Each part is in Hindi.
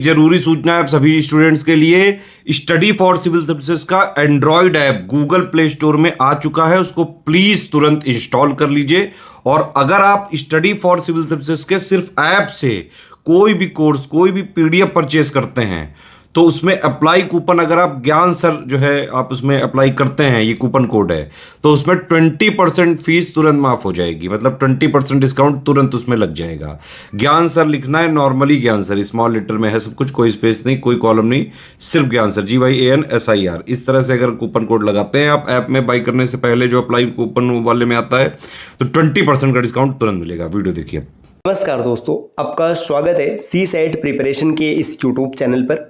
जरूरी सूचना है आप सभी स्टूडेंट्स के लिए। स्टडी फॉर सिविल सर्विसेज का Android app Google play store में आ चुका है, उसको प्लीज तुरंत इंस्टॉल कर लीजिए। और अगर आप स्टडी फॉर सिविल सर्विसेज के सिर्फ ऐप से कोई भी कोर्स, कोई भी पीडीएफ परचेस करते हैं तो उसमें अप्लाई कूपन, अगर आप ज्ञान सर जो है आप उसमें अप्लाई करते हैं, ये कूपन कोड है, तो उसमें 20% फीस तुरंत माफ हो जाएगी। मतलब 20% डिस्काउंट तुरंत उसमें लग जाएगा। ज्ञान सर लिखना है, नॉर्मली ज्ञान सर, स्मॉल लेटर में है सब कुछ, कोई स्पेस नहीं, कोई कॉलम नहीं, सिर्फ ज्ञान सर, GYANSIR। इस तरह से अगर कूपन कोड लगाते हैं आप ऐप में बाई करने से पहले, जो अप्लाई कूपन वाले में आता है, तो 20% का डिस्काउंट तुरंत मिलेगा। वीडियो देखिए। नमस्कार दोस्तों, आपका स्वागत है सी सेट प्रिपरेशन के इस यूट्यूब चैनल पर।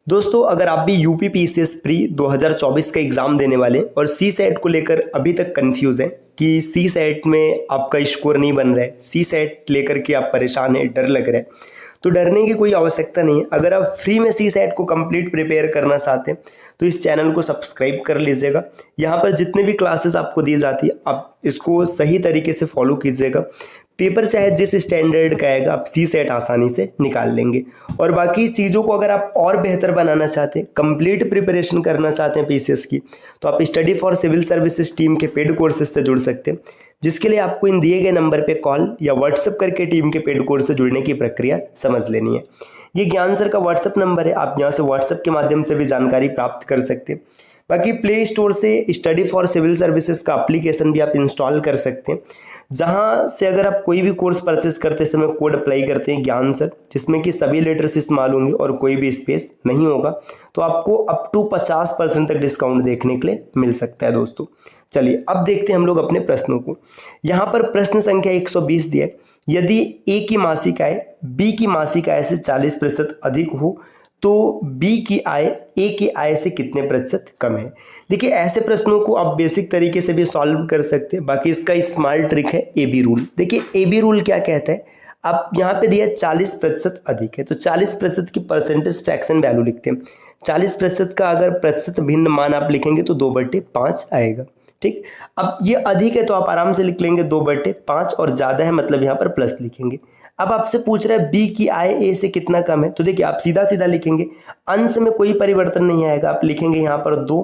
दोस्तों, अगर आप भी यूपी पीसीएस प्री 2024 का एग्ज़ाम देने वाले और सी सेट को लेकर अभी तक कंफ्यूज हैं कि सी सेट में आपका स्कोर नहीं बन रहा है, सी सेट लेकर के आप परेशान हैं, डर लग रहा है, तो डरने की कोई आवश्यकता नहीं है। अगर आप फ्री में सी सेट को कंप्लीट प्रिपेयर करना चाहते हैं तो इस चैनल को सब्सक्राइब कर लीजिएगा। यहाँ पर जितने भी क्लासेस आपको दी जाती है आप इसको सही तरीके से फॉलो कीजिएगा। पेपर चाहे जिस स्टैंडर्ड का आएगा आप सी सेट आसानी से निकाल लेंगे। और बाकी चीज़ों को अगर आप और बेहतर बनाना चाहते हैं, कंप्लीट प्रिपरेशन करना चाहते हैं पीसीएस की, तो आप study for civil services team के पेड कोर्सेज से जुड़ सकते हैं, जिसके लिए आपको इन दिए गए नंबर पे कॉल या व्हाट्सएप करके टीम के पेड कोर्स से जुड़ने की प्रक्रिया समझ लेनी है। ये ज्ञान सर का व्हाट्सएप नंबर है, आप यहाँ से व्हाट्सएप के माध्यम से भी जानकारी प्राप्त कर सकते हैं। बाकी प्ले स्टोर से स्टडी फॉर सिविल सर्विसेज का एप्लीकेशन भी आप इंस्टॉल कर सकते हैं, जहां से अगर आप कोई भी कोर्स परचेस करते समय कोड अप्लाई करते हैं ज्ञान सर, जिसमें कि सभी लेटर्स इस्तेमाल होंगे और कोई भी स्पेस नहीं होगा, तो आपको अप टू 50% तक डिस्काउंट देखने के लिए मिल सकता है। दोस्तों चलिए अब देखते हैं हम लोग अपने प्रश्नों को। यहाँ पर प्रश्न संख्या 120 दिया है, यदि ए की मासिक आय बी की मासिक आय से 40% अधिक हो तो बी की आय ए की आय से कितने प्रतिशत कम है। देखिए, ऐसे प्रश्नों को आप बेसिक तरीके से भी सॉल्व कर सकते हैं। बाकी इसका स्मार्ट ट्रिक है ए बी रूल। देखिए, ए बी रूल क्या कहता है, आप यहाँ पे दिया 40% अधिक है तो 40% की परसेंटेज फ्रैक्शन वैल्यू लिखते हैं। 40% का अगर प्रतिशत भिन्न मान आप लिखेंगे तो 2/5 आएगा। ठीक, अब ये अधिक है तो आप आराम से लिख लेंगे 2/5, और ज़्यादा है मतलब यहाँ पर प्लस लिखेंगे। अब आपसे पूछ रहा है बी की आय ए से कितना कम है, तो देखिए आप सीधा सीधा लिखेंगे, अंश में कोई परिवर्तन नहीं आएगा, आप लिखेंगे यहाँ पर 2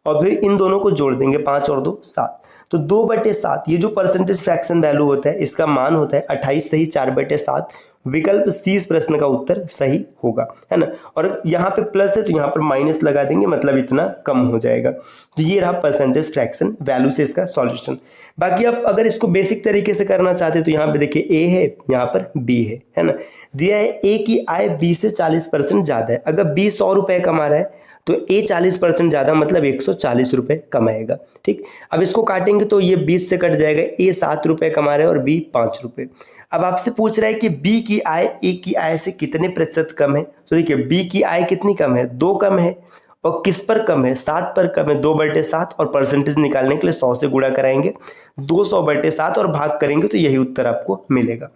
और फिर इन दोनों को जोड़ देंगे, 5 और 2 7, तो 2/7 ये जो परसेंटेज फ्रैक्शन वैल्यू होता है इसका मान होता है 28 सही 4/7। विकल्प सी इस प्रश्न का उत्तर सही होगा, है ना। और यहाँ पे प्लस है तो यहाँ पर माइनस लगा देंगे, मतलब इतना कम हो जाएगा। तो ये रहा परसेंटेज फ्रैक्शन वैल्यू से इसका सॉल्यूशन। बाकी आप अगर इसको बेसिक तरीके से करना चाहते हैं तो यहाँ पे देखिए ए है, यहाँ पर बी है ना। दिया है ए की आय बी से 40% ज़्यादा है। अगर बी 100 रुपये कमा रहा है तो ए 40% ज़्यादा मतलब 140 रुपये कमाएगा। ठीक, अब इसको काटेंगे तो ये 20 से कट जाएगा, ए 7 रुपये कमा रहा है और बी 5 रुपये। अब आपसे पूछ रहा है कि बी की आय ए की आय से कितने प्रतिशत कम है, तो देखिए बी की आय कितनी कम है, 2 कम है, और किस पर कम है, 7 पर कम है, 2/7, और परसेंटेज निकालने के लिए 100 से गुणा कराएंगे, 200/7 और भाग करेंगे तो यही उत्तर आपको मिलेगा।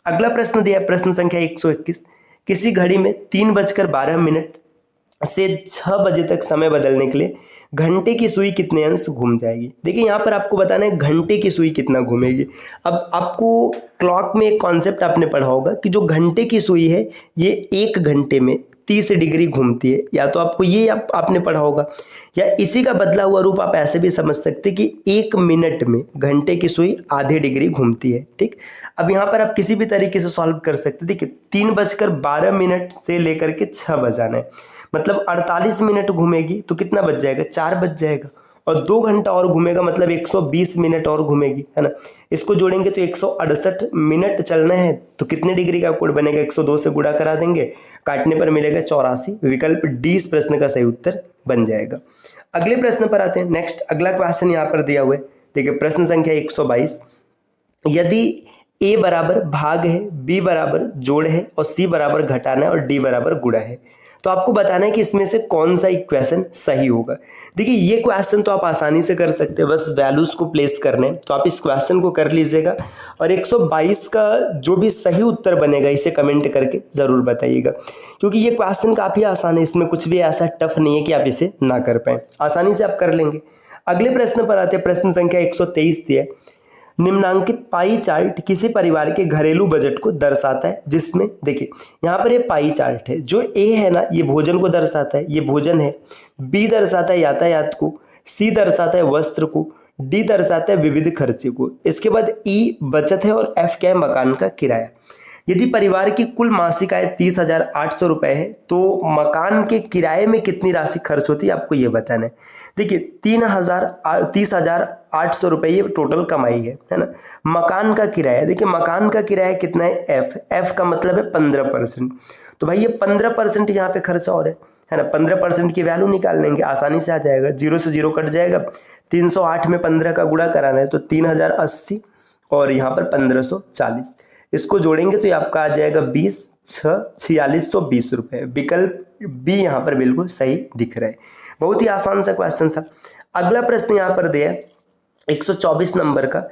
अगला प्रश्न दिया प्रश्न संख्या 121, किसी घड़ी में 3:12 से 6 बजे तक समय बदलने के लिए घंटे की सुई कितने अंश घूम जाएगी। देखिए यहाँ पर आपको बताना है घंटे की सुई कितना घूमेगी। अब आपको क्लॉक में एक कॉन्सेप्ट आपने पढ़ा होगा कि जो घंटे की सुई है ये 1 घंटे में 30 डिग्री घूमती है, या तो आपको ये आपने पढ़ा होगा, या इसी का बदला हुआ रूप आप ऐसे भी समझ सकते कि 1 मिनट में घंटे की सुई आधे डिग्री घूमती है। ठीक, अब यहाँ पर आप किसी भी तरीके से सॉल्व कर सकते। देखिए 3:12 से लेकर के 6 बजाना है, मतलब 48 मिनट घूमेगी तो कितना बच जाएगा, 4 बच जाएगा, और 2 घंटा और घूमेगा मतलब 120 मिनट और घूमेगी, है ना। इसको जोड़ेंगे तो 168 मिनट चलना है, तो कितने डिग्री का कोण बनेगा, 102 से गुणा करा देंगे, काटने पर मिलेगा 84। विकल्प डी इस प्रश्न का सही उत्तर बन जाएगा। अगले प्रश्न पर आते हैं। नेक्स्ट अगला क्वेश्चन यहाँ पर दिया हुआ है, देखिए प्रश्न संख्या 122, यदि ए बराबर भाग है, बी बराबर जोड़ है और सी बराबर घटाना है और डी बराबर गुणा है, तो आपको बताना है कि इसमें से कौन सा इक्वेशन सही होगा। देखिए ये क्वेश्चन तो आप आसानी से कर सकते हैं, बस वैल्यूज को प्लेस करने, तो आप इस क्वेश्चन को कर लीजिएगा, और 122 का जो भी सही उत्तर बनेगा इसे कमेंट करके ज़रूर बताइएगा, क्योंकि ये क्वेश्चन काफ़ी आसान है, इसमें कुछ भी ऐसा टफ नहीं है कि आप इसे ना कर पाएँ, आसानी से आप कर लेंगे। अगले प्रश्न पर आते हैं, प्रश्न संख्या 123 दिया है, निम्नांकित पाई चार्ट किसी परिवार के घरेलू बजट को दर्शाता है, जिसमें देखिए यहाँ पर ये पाई चार्ट है, जो ए है ना ये भोजन को दर्शाता है, ये भोजन है, बी दर्शाता है यातायात को, सी दर्शाता है वस्त्र को, डी दर्शाता है विविध खर्चे को, इसके बाद ई बचत है और एफ क्या है मकान का किराया। यदि परिवार की कुल मासिक आय 30,800 रुपए है तो मकान के किराए में कितनी राशि खर्च होती है आपको ये बताना है। देखिए 30,800 रुपए ये टोटल कमाई है ना। मकान का किराया, देखिए मकान का किराया कितना है एफ का मतलब है 15%, तो भाई ये 15% यहाँ पे खर्चा हो रहा है ना। 15% की वैल्यू निकाल लेंगे, आसानी से आ जाएगा, 0 से 0 कट जाएगा, 308 में 15 का गुणा कराना है तो 3080 और यहाँ पर 1540, इसको जोड़ेंगे तो ये आपका आ जाएगा 20 6 46 तो 20 रुपये। विकल्प बी यहाँ पर बिल्कुल सही दिख रहा है। बहुत ही आसान सा क्वेश्चन था। अगला प्रश्न यहाँ पर दिया है 124 नंबर का,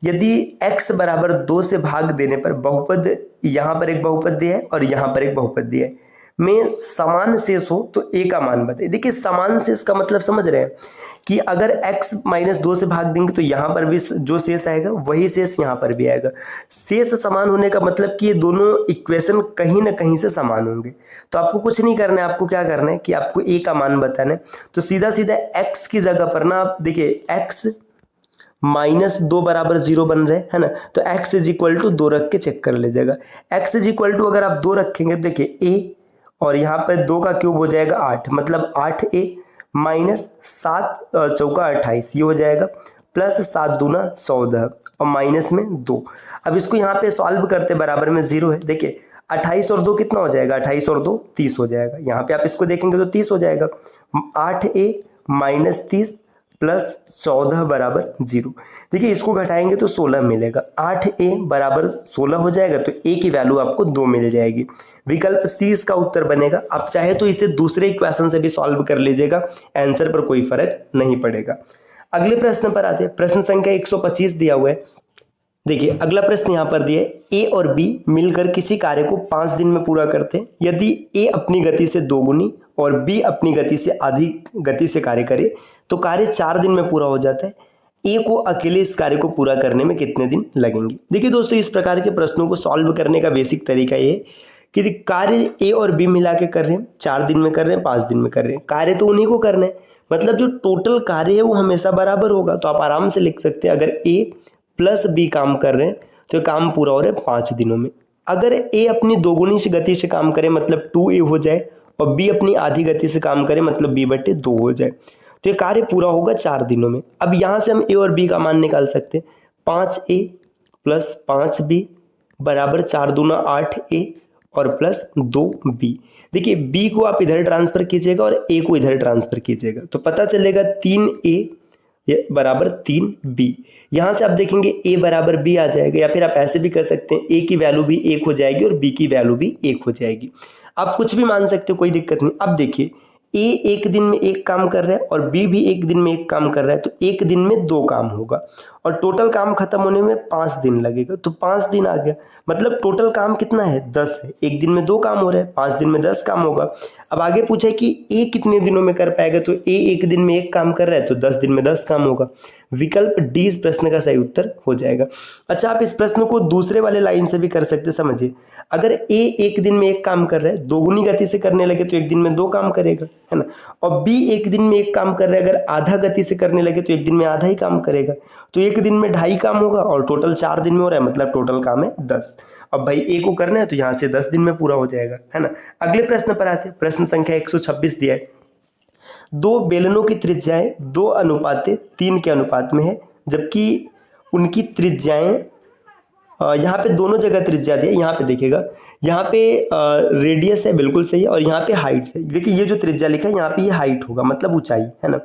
यदि x बराबर 2 से भाग देने पर बहुपद, यहाँ पर एक बहुपद दिया है और यहाँ पर एक बहुपद दिया है, में समान शेष हो तो a का मान बताइए। देखिए समान शेष का मतलब समझ रहे हैं कि अगर x - 2 से भाग देंगे तो यहाँ पर भी जो शेष आएगा वही शेष यहाँ पर भी आएगा। शेष समान होने का मतलब कि ये दोनों इक्वेशन कहीं ना कहीं से समान होंगे। तो आपको कुछ नहीं करना है, आपको क्या करना है कि आपको a का मान बताना है। तो सीधा सीधा x की जगह पर ना आप देखिए x -2 बराबर 0 बन रहे है ना, तो x = 2 रख के चेक कर लीजिएगा। x = अगर आप 2 रखेंगे तो देखिए a और यहाँ पर 2 का क्यूब हो जाएगा 8, मतलब 8a -7 चौका 28 ये हो जाएगा, प्लस 7 दूना 14 और माइनस में 2। अब इसको यहाँ पे सॉल्व करते बराबर में 0 है, देखिए 28 और 2 कितना हो जाएगा, 28 और 2 30 हो जाएगा। यहाँ पे आप इसको देखेंगे तो 30 हो जाएगा। 8a - 30 प्लस 14 बराबर 0। देखिए इसको घटाएंगे तो 16 मिलेगा। 8a बराबर 16 हो जाएगा तो a की वैल्यू आपको 2 मिल जाएगी। विकल्प सी इसका उत्तर बनेगा। आप चाहे तो इसे दूसरे इक्वेशन से भी सॉल्व कर लीजिएगा, आंसर पर कोई फर्क नहीं पड़ेगा। अगले प्रश्न पर आते हैं। प्रश्न संख्या 125 दिया हुआ है। देखिए अगला प्रश्न यहाँ पर दिया है, ए और बी मिलकर किसी कार्य को 5 दिन में पूरा करते हैं। यदि ए अपनी गति से 2 गुनी और बी अपनी गति से आधी गति से कार्य करे तो कार्य 4 दिन में पूरा हो जाता है। ए को अकेले इस कार्य को पूरा करने में कितने दिन लगेंगे। देखिए दोस्तों इस प्रकार के प्रश्नों को सॉल्व करने का बेसिक तरीका ये है कि कार्य ए और बी मिला के कर रहे हैं, 4 दिन में कर रहे हैं, 5 दिन में कर रहे हैं, कार्य तो उन्हीं को करना है, मतलब जो टोटल कार्य है वो हमेशा बराबर होगा। तो आप आराम से लिख सकते हैं अगर ए प्लस बी काम कर रहे हैं तो काम पूरा हो रहा है 5 दिनों में। अगर ए अपनी 2 गुनी से गति से काम करे मतलब 2a हो जाए और बी अपनी आधी गति से काम करे मतलब b/2 हो जाए तो ये कार्य पूरा होगा 4 दिनों में। अब यहाँ से हम ए और बी का मान निकाल सकते हैं। 5a प्लस 5b बराबर 4 दूना 8a और प्लस 2b। देखिए b को आप इधर ट्रांसफर कीजिएगा और a को इधर ट्रांसफर कीजिएगा तो पता चलेगा 3a बराबर 3b। यहाँ से आप देखेंगे a बराबर b आ जाएगा, या फिर आप ऐसे भी कर सकते हैं a की वैल्यू भी 1 हो जाएगी और b की वैल्यू भी 1 हो जाएगी। आप कुछ भी मान सकते हो, कोई दिक्कत नहीं। अब देखिए a एक दिन में एक काम कर रहा है और b भी एक दिन में एक काम कर रहा है, तो एक दिन में 2 काम होगा और टोटल काम खत्म होने में 5 दिन लगेगा। तो 5 दिन आ गया, मतलब टोटल काम कितना है 10 है। एक दिन में 2 काम हो रहा है, 5 दिन में 10 काम होगा। अब आगे पूछा है कि a कितने दिनों में कर पाएगा, तो a एक दिन में एक काम कर रहा है तो 10 दिन में 10 काम होगा। विकल्प डी इस प्रश्न का सही उत्तर हो जाएगा। अच्छा आप इस प्रश्न को दूसरे वाले लाइन से भी कर सकते। समझिए अगर a एक दिन में एक काम कर रहा है, 2 गुनी गति से करने लगे तो एक दिन में 2 काम करेगा, है ना। और b एक दिन में एक काम कर रहा है, अगर आधा गति से करने लगे तो एक दिन में आधा ही काम करेगा, तो एक दिन में 2.5 काम होगा और टोटल 4 दिन में हो रहा है, मतलब टोटल काम है 10। अब भाई a को करना है तो यहाँ से 10 दिन में पूरा हो जाएगा, है ना। अगले प्रश्न पर आते हैं। प्रश्न संख्या 126 दिया है। 2 बेलनों की त्रिज्याएं 2:3 के अनुपात में है, जबकि उनकी त्रिज्याएं यहाँ पे दोनों जगह त्रिज्या दी है। यहाँ पे देखिएगा, यहाँ पे रेडियस है, बिल्कुल सही है, और यहाँ पे हाइट है। देखिए ये जो त्रिज्या लिखा है यहाँ पे ये हाइट होगा, मतलब ऊंचाई, है ना।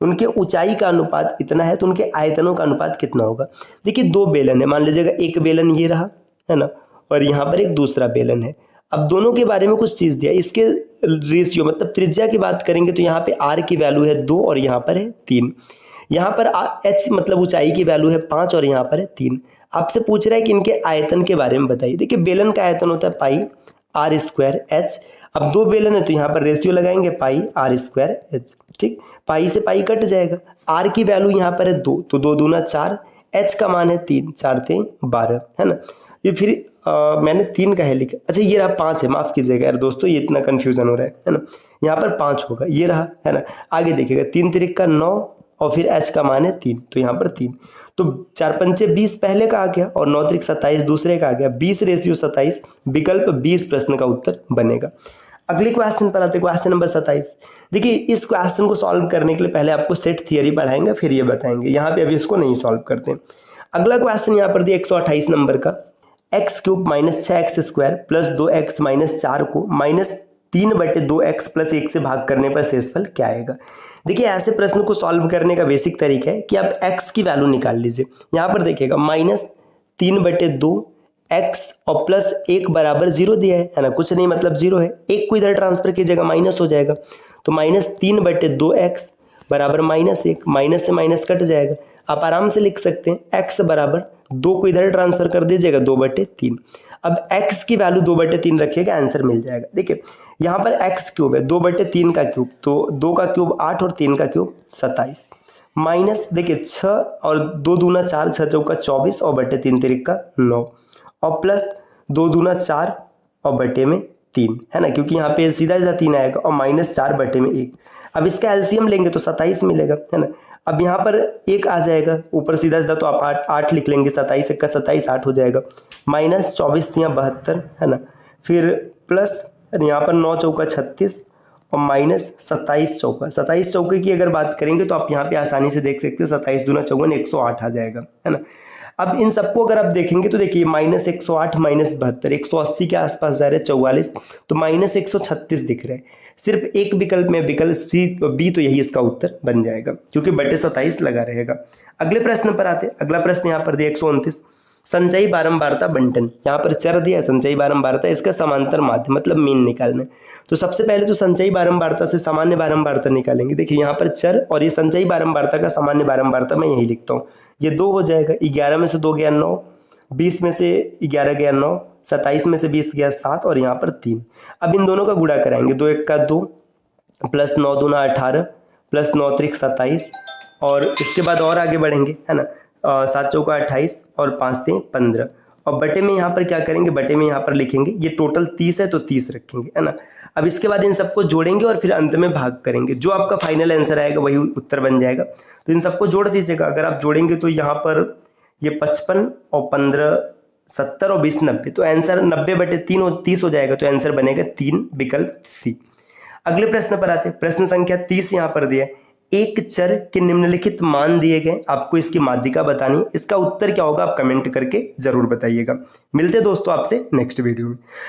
उनके ऊंचाई का अनुपात इतना है तो उनके आयतनों का अनुपात कितना होगा। देखिए 2 बेलन है, मान लीजिएगा एक बेलन ये रहा, है ना, और यहाँ पर एक दूसरा बेलन है। अब दोनों के बारे में कुछ चीज़ दिया, इसके रेशियो मतलब त्रिज्या की बात करेंगे तो यहाँ पे r की वैल्यू है 2 और यहाँ पर है 3। यहाँ पर h मतलब ऊंचाई की वैल्यू है 5 और यहाँ पर है 3। आपसे पूछ रहा है कि इनके आयतन के बारे में बताइए। देखिए बेलन का आयतन होता है पाई r² h। अब 2 बेलन है तो यहाँ पर रेशियो लगाएंगे पाई r² h, ठीक। पाई से पाई कट जाएगा। r की वैल्यू यहाँ पर है 2 तो 2 दूना 4, h का मान है 3, 4 3 12, है ना। ये फिर मैंने 3 का है लिखा, अच्छा ये रहा 5 है, माफ़ कीजिएगा यार दोस्तों, ये इतना कन्फ्यूज़न हो रहा है ना। यहाँ पर 5 होगा, ये रहा, है ना। आगे देखिएगा 3 तिरिक का 9 और फिर h का मान है 3, तो यहाँ पर 3, तो 4 पंचे 20 पहले का आ गया और 9 तिरिक 27 दूसरे का आ गया, 20:27 विकल्प 20 प्रश्न का उत्तर बनेगा। अगले क्वेश्चन पर आते हैं, क्वेश्चन नंबर 27। देखिए इस क्वेश्चन को सॉल्व करने के लिए पहले आपको सेट थियरी पढ़ाएंगे, फिर ये बताएंगे, यहाँ पे अभी इसको नहीं सॉल्व करते। अगला क्वेश्चन यहाँ पर दिया 128 नंबर का, x³ - 6x² + 2x - 4 को -3/2x + 1 से भाग करने पर शेषफल क्या आएगा। देखिए ऐसे प्रश्न को सॉल्व करने का बेसिक तरीका है कि आप x की वैल्यू निकाल लीजिए। यहाँ पर देखिएगा -3/2 x और +1 = 0 दिया है ना, कुछ नहीं मतलब 0 है, 1 को इधर ट्रांसफर कीजिएगा माइनस हो जाएगा, तो -3/2 x बराबर -1, माइनस से माइनस कट जाएगा। आप आराम से लिख सकते हैं x बराबर 2 को इधर ट्रांसफर कर दीजिएगा 2/3। अब x की वैल्यू 2/3 रखिएगा, आंसर मिल जाएगा। देखिए यहाँ पर x³ है, 2/3 का क्यूब, तो 2 का क्यूब 8 और 3 का क्यूब 27, माइनस देखिए 6 और 2 दूना 4, 6 चौका 24 और बटे 3 तिरिक का 9, और प्लस 2 दूना 4 और बटे में 3, है ना, क्योंकि यहाँ पे सीधा सीधा 3 आएगा, और -4/1। अब इसका एलसीएम लेंगे तो 27 मिलेगा, है ना। अब यहाँ पर 1 आ जाएगा ऊपर सीधा सीधा, तो आप 8 लिख लेंगे, 27 × 27 8 हो जाएगा, -24 × 72, है ना, फिर प्लस यहाँ पर 9 चौका 36 और -27 चौका, 27 चौके की अगर बात करेंगे तो आप यहाँ पे आसानी से देख सकते हैं, 27 दूना 54 108 आ जाएगा, है ना। अब इन सबको अगर आप देखेंगे तो देखिए -108 -72 180 के आसपास जा रहे हैं, 44, तो -136 दिख रहे हैं। सिर्फ एक विकल्प में, विकल्प बी, तो यही इसका उत्तर बन जाएगा क्योंकि बटे 27 लगा रहेगा। अगले प्रश्न पर आते हैं। अगला प्रश्न यहाँ पर दिया 129, संचयी बारंबारता बंटन। यहाँ पर चर दिया संचयी बारंबारता, इसका समांतर माध्य मतलब मीन निकालना है। तो सबसे पहले तो संचयी बारंबारता से सामान्य बारंबारता निकालेंगे। देखिए यहाँ पर चर और ये संचयी बारंबारता का सामान्य बारंबारता मैं यही लिखता हूँ, ये 2 हो जाएगा, 11 में से 2 गया 9, 20 में से 11 गया 9, 27 में से 20 गया 7 और यहाँ पर 3। अब इन दोनों का गुणा कराएंगे, 2 1 का 2 प्लस 9 दूना 18 प्लस 9 त्रिक 27, और इसके बाद और आगे बढ़ेंगे, है ना, 7 चौका 28 और 5 3 15, और बटे में यहाँ पर क्या करेंगे, बटे में यहाँ पर लिखेंगे, ये टोटल 30 है तो 30 रखेंगे, है ना। अब इसके बाद इन सबको जोड़ेंगे और फिर अंत में भाग करेंगे, जो आपका फाइनल आंसर आएगा वही उत्तर बन जाएगा। तो इन सबको जोड़ दीजिएगा, अगर आप जोड़ेंगे तो यहाँ पर ये 55 और 15 70 और 20 90, तो आंसर 90/3 और 30 हो जाएगा, तो आंसर बनेगा 3 विकल्प सी। अगले प्रश्न पर आते हैं, प्रश्न संख्या 30 यहाँ पर दिया है, एक चर के निम्नलिखित मान दिए गए, आपको इसकी माध्यिका बतानी, इसका उत्तर क्या होगा आप कमेंट करके जरूर बताइएगा। मिलते हैं दोस्तों आपसे नेक्स्ट वीडियो में।